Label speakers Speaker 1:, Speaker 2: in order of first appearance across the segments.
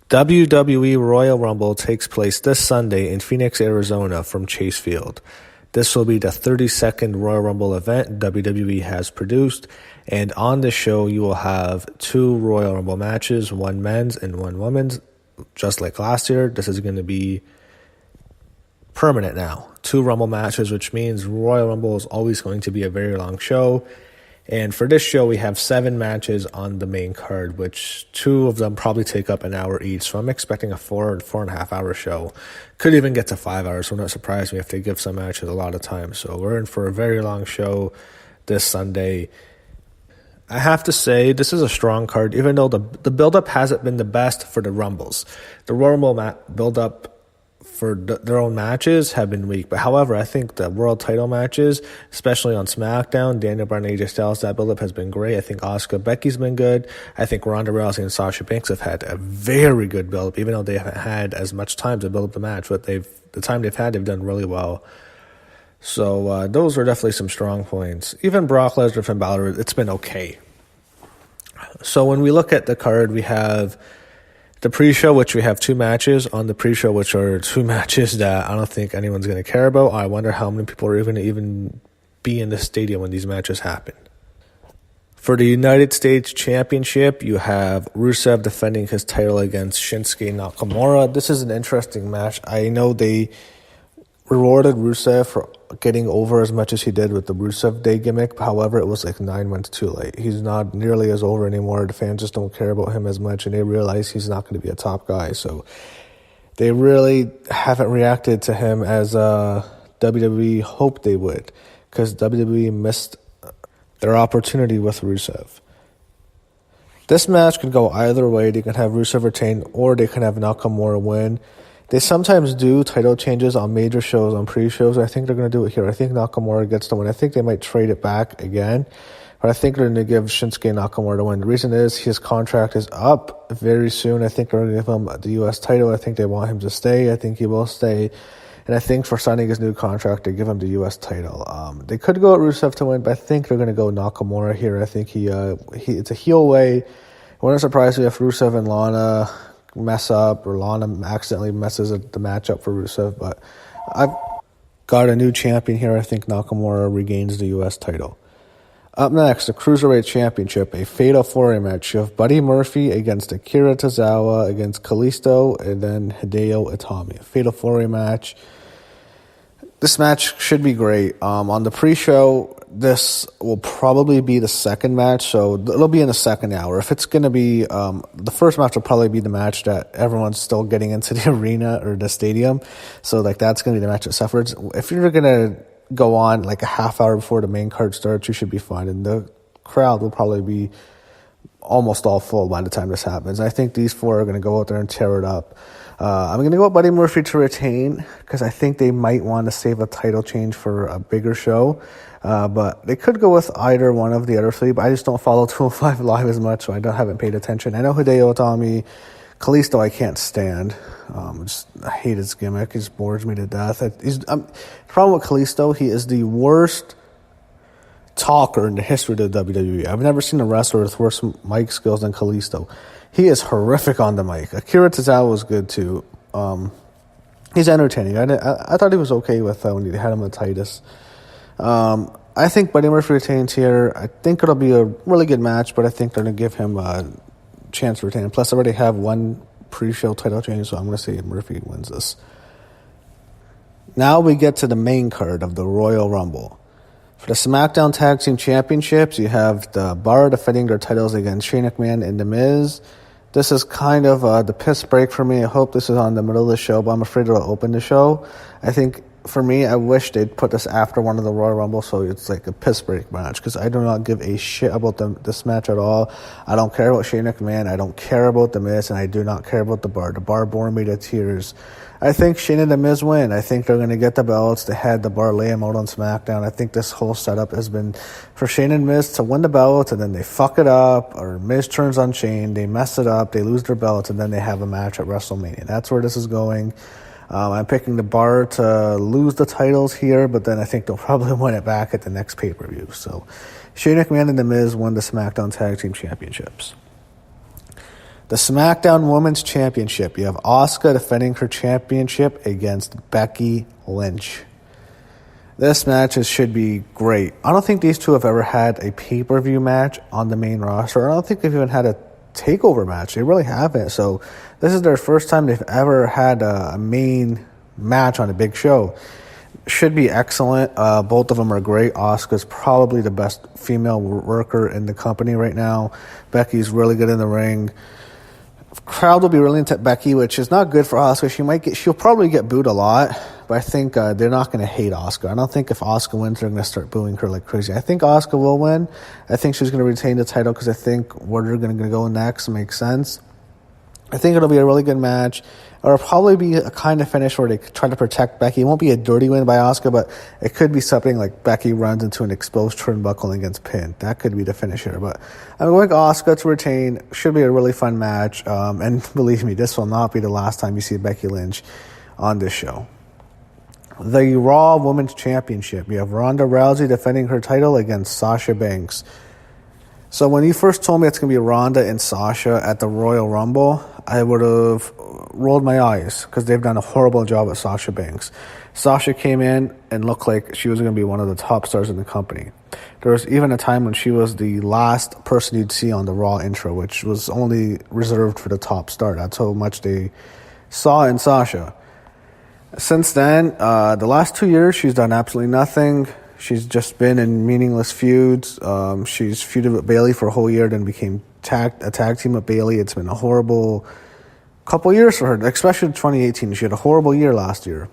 Speaker 1: WWE Royal Rumble takes place this Sunday in Phoenix, Arizona from Chase Field. This will be the 32nd Royal Rumble event WWE has produced, and on the show you will have 2 Royal Rumble matches, one men's and one women's. Just like last year, this is going to be permanent now. 2 Rumble matches, which means Royal Rumble is always going to be a very long show. And for this show, we have 7 matches on the main card, which 2 of them probably take up an hour each. So I'm expecting a 4.5 hour show. Could even get to 5 hours, so not surprise me if they give some matches a lot of time. So we're in for a very long show this Sunday. I have to say, this is a strong card, even though the build-up hasn't been the best for the Rumbles. The Royal Rumble build-up for their own matches have been weak. But however, I think the world title matches, especially on SmackDown, Daniel Bryan, AJ Styles, that build-up has been great. I think Asuka, Becky's been good. I think Ronda Rousey and Sasha Banks have had a very good build-up, even though they haven't had as much time to build up the match. But the time they've had, they've done really well. So those are definitely some strong points. Even Brock Lesnar and Balor, it's been okay. So when we look at the card, we have the pre-show, which we have 2 matches on the pre-show, which are 2 matches that I don't think anyone's going to care about. I wonder how many people are going to even be in the stadium when these matches happen. For the United States Championship, you have Rusev defending his title against Shinsuke Nakamura. This is an interesting match. I know they rewarded Rusev for getting over as much as he did with the Rusev Day gimmick. However, it was like 9 months too late. He's not nearly as over anymore. The fans just don't care about him as much, and they realize he's not going to be a top guy. So they really haven't reacted to him as WWE hoped they would, because WWE missed their opportunity with Rusev. This match could go either way. They can have Rusev retain, or they can have Nakamura win. They sometimes do title changes on major shows, on pre-shows. I think they're going to do it here. I think Nakamura gets the win. I think they might trade it back again. But I think they're going to give Shinsuke Nakamura the win. The reason is his contract is up very soon. I think they're going to give him the U.S. title. I think they want him to stay. I think he will stay. And I think for signing his new contract, they give him the U.S. title. They could go at Rusev to win, but I think they're going to go Nakamura here. I think it's a heel way. It wouldn't surprise me if Rusev and Lana mess up, or Lana accidentally messes the match up for Rusev, but I've got a new champion here. I think Nakamura regains the U.S. title. Up next, the Cruiserweight Championship, a fatal 4-way match. You have Buddy Murphy against Akira Tozawa, against Kalisto, and then Hideo Itami. A fatal 4-way match. This match should be great. On the pre-show, this will probably be the second match, so it'll be in the second hour. If it's going to be, the first match will probably be the match that everyone's still getting into the arena or the stadium. So, that's going to be the match that suffers. If you're going to go on, a half hour before the main card starts, you should be fine. And the crowd will probably be almost all full by the time this happens. I think these 4 are going to go out there and tear it up. I'm going to go with Buddy Murphy to retain, because I think they might want to save a title change for a bigger show. But they could go with either one of the other 3, but I just don't follow 205 Live as much, so I haven't paid attention. I know Hideo Itami, Kalisto I can't stand. I hate his gimmick. He just bores me to death. The problem with Kalisto, he is the worst talker in the history of the WWE. I've never seen a wrestler with worse mic skills than Kalisto. He is horrific on the mic. Akira Tozawa was good too. He's entertaining. I thought he was okay with when they had him with Titus. I think Buddy Murphy retains here. I think it'll be a really good match, but I think they're going to give him a chance to retain. Plus, I already have one pre-show title change, so I'm going to say Murphy wins this. Now we get to the main card of the Royal Rumble. For the SmackDown Tag Team Championships, you have the Bar defending their titles against Shane McMahon and The Miz. This is kind of the piss break for me. I hope this is on the middle of the show, but I'm afraid it'll open the show. I think, for me, I wish they'd put this after one of the Royal Rumble, so it's like a piss break match, because I do not give a shit about this match at all. I don't care about Shane McMahon. I don't care about The Miz, and I do not care about the Bar. The Bar bore me to tears. I think Shane and The Miz win. I think they're going to get the belts. They had the Bar lay them out on SmackDown. I think this whole setup has been for Shane and Miz to win the belt, and then they fuck it up, or Miz turns on Shane, they mess it up, they lose their belts, and then they have a match at WrestleMania. That's where this is going. I'm picking the Bar to lose the titles here, but then I think they'll probably win it back at the next pay-per-view. So Shane McMahon and The Miz won the SmackDown Tag Team Championships. The SmackDown Women's Championship. You have Asuka defending her championship against Becky Lynch. This match should be great. I don't think these two have ever had a pay-per-view match on the main roster. I don't think they've even had a takeover match. They really haven't. So this is their first time they've ever had a main match on a big show. Should be excellent. Both of them are great. Asuka's probably the best female worker in the company right now. Becky's really good in the ring. Crowd will be really into Becky, which is not good for Asuka. She'll probably get booed a lot, but I think they're not going to hate Asuka. I don't think if Asuka wins, they're going to start booing her like crazy. I think Asuka will win. I think she's going to retain the title because I think where they're going to go next makes sense. I think it'll be a really good match. It'll probably be a kind of finish where they try to protect Becky. It won't be a dirty win by Asuka, but it could be something like Becky runs into an exposed turnbuckle and gets pinned. That could be the finisher. But I'm going Asuka to retain. Should be a really fun match. And believe me, this will not be the last time you see Becky Lynch on this show. The Raw Women's Championship. You have Ronda Rousey defending her title against Sasha Banks. So when you first told me it's going to be Ronda and Sasha at the Royal Rumble, I would have rolled my eyes because they've done a horrible job at Sasha Banks. Sasha came in and looked like she was going to be one of the top stars in the company. There was even a time when she was the last person you'd see on the Raw intro, which was only reserved for the top star. That's how much they saw in Sasha. Since then, the last 2 years, she's done absolutely nothing. She's just been in meaningless feuds. She's feuded with Bayley for a whole year, then became a tag team with Bayley. It's been a horrible couple years for her, especially in 2018. She had a horrible year last year.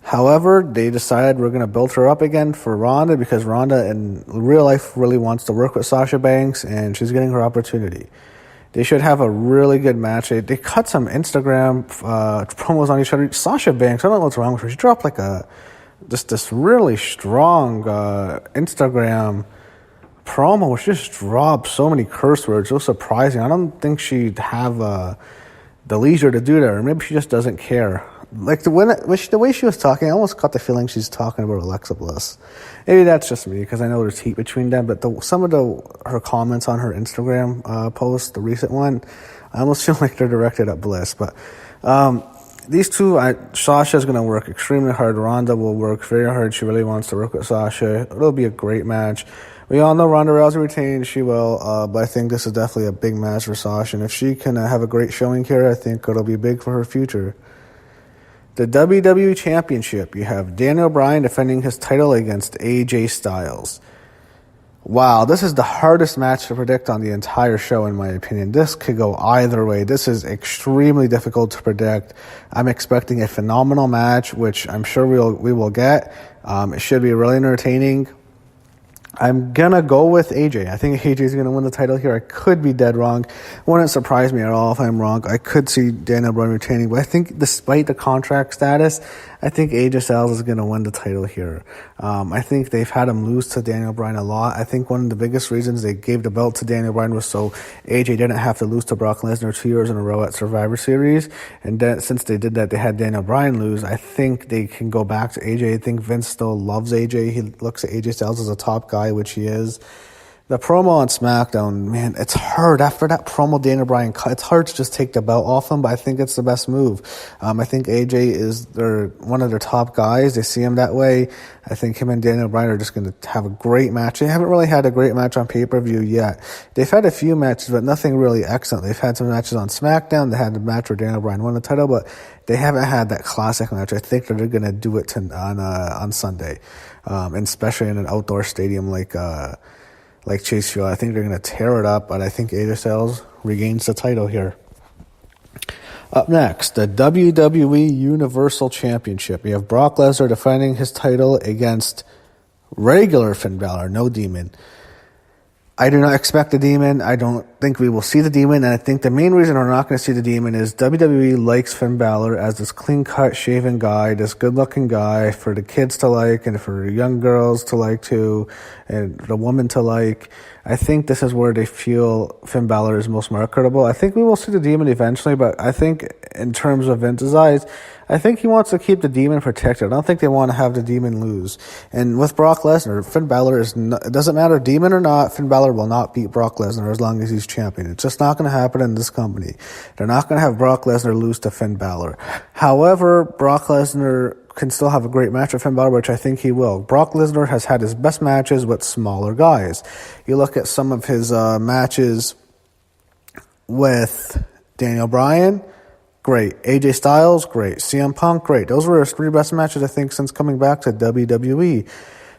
Speaker 1: However, they decided we're going to build her up again for Ronda because Ronda in real life really wants to work with Sasha Banks, and she's getting her opportunity. They should have a really good match. They cut some Instagram promos on each other. Sasha Banks, I don't know what's wrong with her. She dropped like just this really strong Instagram promo, which just dropped so many curse words. It was surprising. I don't think she'd have the leisure to do that, or maybe she just doesn't care. Like the way she was talking, I almost got the feeling she's talking about Alexa Bliss. Maybe that's just me because I know there's heat between them. But some of her comments on her Instagram post, the recent one, I almost feel like they're directed at Bliss. But these two, Sasha's going to work extremely hard. Ronda will work very hard. She really wants to work with Sasha. It'll be a great match. We all know Ronda Rousey retains. She will, but I think this is definitely a big match for Sasha. And if she can have a great showing here, I think it'll be big for her future. The WWE Championship. You have Daniel Bryan defending his title against AJ Styles. Wow, this is the hardest match to predict on the entire show, in my opinion. This could go either way. This is extremely difficult to predict. I'm expecting a phenomenal match, which I'm sure we will get. It should be really entertaining. I'm going to go with AJ. I think AJ is going to win the title here. I could be dead wrong. It wouldn't surprise me at all if I'm wrong. I could see Daniel Bryan retaining, but I think despite the contract status, I think AJ Styles is going to win the title here. I think they've had him lose to Daniel Bryan a lot. I think one of the biggest reasons they gave the belt to Daniel Bryan was so AJ didn't have to lose to Brock Lesnar 2 years in a row at Survivor Series. And then, since they did that, they had Daniel Bryan lose. I think they can go back to AJ. I think Vince still loves AJ. He looks at AJ Styles as a top guy, which he is. The promo on SmackDown, man, it's hard. After that promo Daniel Bryan cut, it's hard to just take the belt off him, but I think it's the best move. I think AJ is one of their top guys. They see him that way. I think him and Daniel Bryan are just going to have a great match. They haven't really had a great match on pay-per-view yet. They've had a few matches, but nothing really excellent. They've had some matches on SmackDown. They had a match where Daniel Bryan won the title, but they haven't had that classic match. I think that they're going to do it on Sunday, and especially in an outdoor stadium like Chase Field. I think they're going to tear it up, but I think AJ Styles regains the title here. Up next, the WWE Universal Championship. You have Brock Lesnar defending his title against regular Finn Balor, no Demon. I do not expect the Demon. I don't think we will see the Demon, and I think the main reason we're not going to see the Demon is WWE likes Finn Balor as this clean-cut, shaven guy, this good-looking guy for the kids to like and for young girls to like too, and the woman to like. I think this is where they feel Finn Balor is most marketable. I think we will see the Demon eventually, but I think
Speaker 2: in terms of Vince's eyes, I think he wants to keep the Demon protected. I don't think they want to have the Demon lose. And with Brock Lesnar, Finn Balor it doesn't matter, Demon or not, Finn Balor will not beat Brock Lesnar as long as he's champion. It's just not going to happen in this company. They're not going to have Brock Lesnar lose to Finn Balor. However, Brock Lesnar can still have a great match with Finn Balor, which I think he will. Brock Lesnar has had his best matches with smaller guys. You look at some of his matches with Daniel Bryan, great. AJ Styles, great. CM Punk, great. Those were his 3 best matches, I think, since coming back to WWE.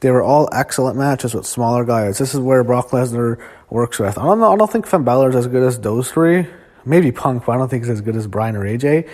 Speaker 2: They were all excellent matches with smaller guys. This is where Brock Lesnar works with. I don't think Finn Balor is as good as those 3. Maybe Punk, but I don't think he's as good as Bryan or AJ.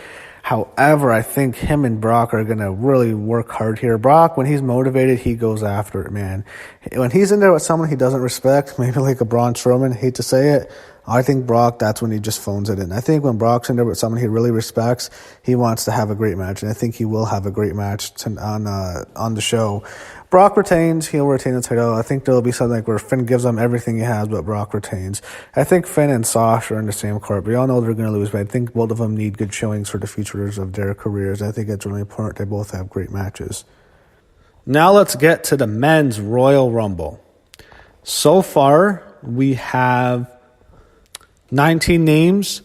Speaker 2: However, I think him and Brock are going to really work hard here. Brock, when he's motivated, he goes after it, man. When he's in there with someone he doesn't respect, maybe like a Braun Strowman, hate to say it, I think Brock, that's when he just phones it in. I think when Brock's in there with someone he really respects, he wants to have a great match, and I think he will have a great match on the show. Brock retains, he'll retain the title. I think there'll be something like where Finn gives him everything he has, but Brock retains. I think Finn and Sasha are in the same court. We all know they're going to lose, but I think both of them need good showings for the futures of their careers. I think it's really important they both have great matches.
Speaker 1: Now let's get to the men's Royal Rumble. So far, we have 19 names.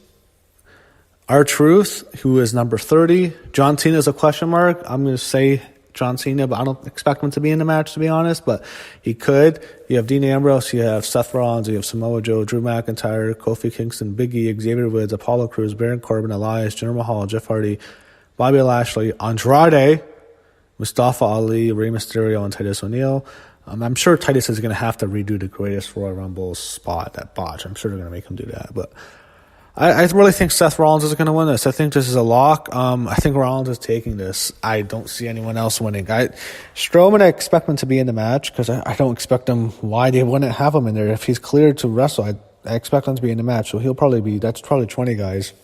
Speaker 1: R-Truth, who is number 30. John Cena is a question mark. I'm going to say John Cena, but I don't expect him to be in the match, to be honest, but he could. You have Dean Ambrose, you have Seth Rollins, you have Samoa Joe, Drew McIntyre, Kofi Kingston, Big E, Xavier Woods, Apollo Crews, Baron Corbin, Elias, Jinder Mahal, Jeff Hardy, Bobby Lashley, Andrade, Mustafa Ali, Rey Mysterio, and Titus O'Neil. I'm sure Titus is going to have to redo the Greatest Royal Rumble spot, that botch. I'm sure they're going to make him do that, but I really think Seth Rollins is going to win this. I think this is a lock. I think Rollins is taking this. I don't see anyone else winning. Strowman, I expect him to be in the match because I don't expect him. Why they wouldn't have him in there? If he's cleared to wrestle, I expect him to be in the match. So he'll probably be, that's probably 20 guys.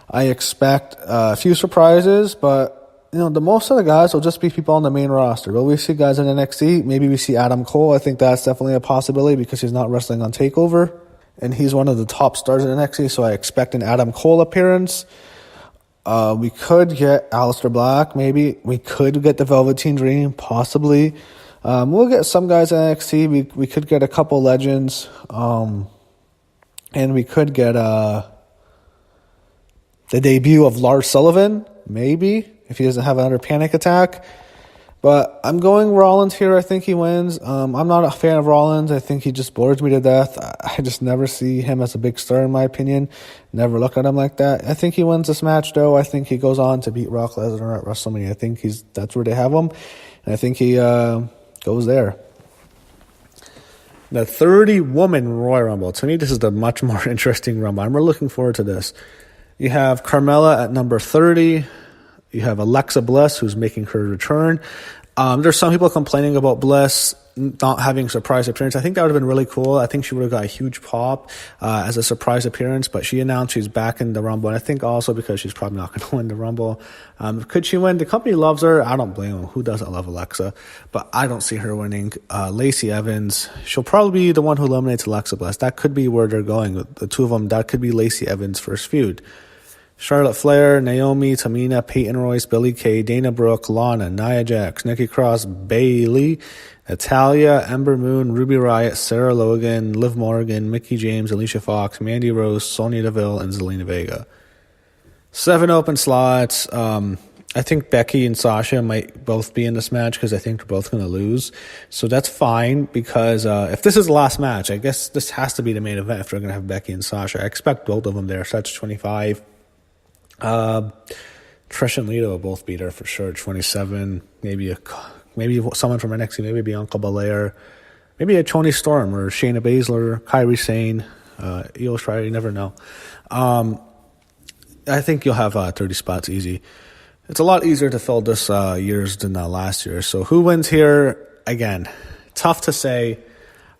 Speaker 1: I expect a few surprises, but the most of the guys will just be people on the main roster. Will we see guys in NXT? Maybe we see Adam Cole. I think that's definitely a possibility because he's not wrestling on TakeOver. And he's one of the top stars in NXT, so I expect an Adam Cole appearance. We could get Aleister Black, maybe. We could get the Velveteen Dream, possibly. We'll get some guys in NXT. We could get a couple legends. And we could get the debut of Lars Sullivan, maybe, if he doesn't have another panic attack. But I'm going Rollins here. I think he wins. I'm not a fan of Rollins. I think he just bores me to death. I just never see him as a big star, in my opinion. Never look at him like that. I think he wins this match, though. I think he goes on to beat Brock Lesnar at WrestleMania. I think that's where they have him. And I think he goes there. The 30-woman Royal Rumble. To me, this is the much more interesting Rumble. I'm really looking forward to this. You have Carmella at number 30. You have Alexa Bliss, who's making her return. There's some people complaining about Bliss not having a surprise appearance. I think that would have been really cool. I think she would have got a huge pop as a surprise appearance, but she announced she's back in the Rumble, and I think also because she's probably not going to win the Rumble. Could she win? The company loves her. I don't blame them. Who doesn't love Alexa? But I don't see her winning. Lacey Evans, she'll probably be the one who eliminates Alexa Bliss. That could be where they're going. The two of them, that could be Lacey Evans' first feud. Charlotte Flair, Naomi, Tamina, Peyton Royce, Billie Kay, Dana Brooke, Lana, Nia Jax, Nikki Cross, Bayley, Natalya, Ember Moon, Ruby Riott, Sarah Logan, Liv Morgan, Mickie James, Alicia Fox, Mandy Rose, Sonya Deville, and Zelina Vega. 7 open slots. I think Becky and Sasha might both be in this match because I think they're both going to lose. So that's fine because if this is the last match, I guess this has to be the main event if they're going to have Becky and Sasha. I expect both of them there. So that's 25. Trish and Lita will both be there for sure. 27, maybe someone from NXT, maybe Bianca Belair, maybe a Toni Storm or Shayna Baszler, Kairi Sane, Io Shirai, you never know. I think you'll have 30 spots easy. It's a lot easier to fill this year's than last year. So who wins here? Again, tough to say.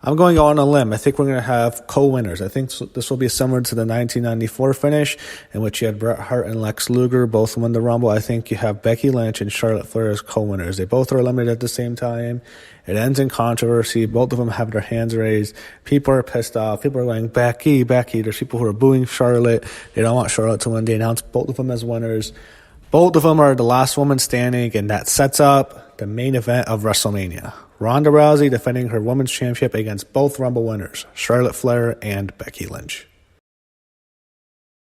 Speaker 1: I'm going on a limb. I think we're going to have co-winners. I think this will be similar to the 1994 finish in which you had Bret Hart and Lex Luger both win the Rumble. I think you have Becky Lynch and Charlotte Flair as co-winners. They both are eliminated at the same time. It ends in controversy. Both of them have their hands raised. People are pissed off. People are going, Becky, Becky. There's people who are booing Charlotte. They don't want Charlotte to win. They announce both of them as winners. Both of them are the last woman standing, and that sets up the main event of WrestleMania. Ronda Rousey defending her women's championship against both Rumble winners, Charlotte Flair and Becky Lynch.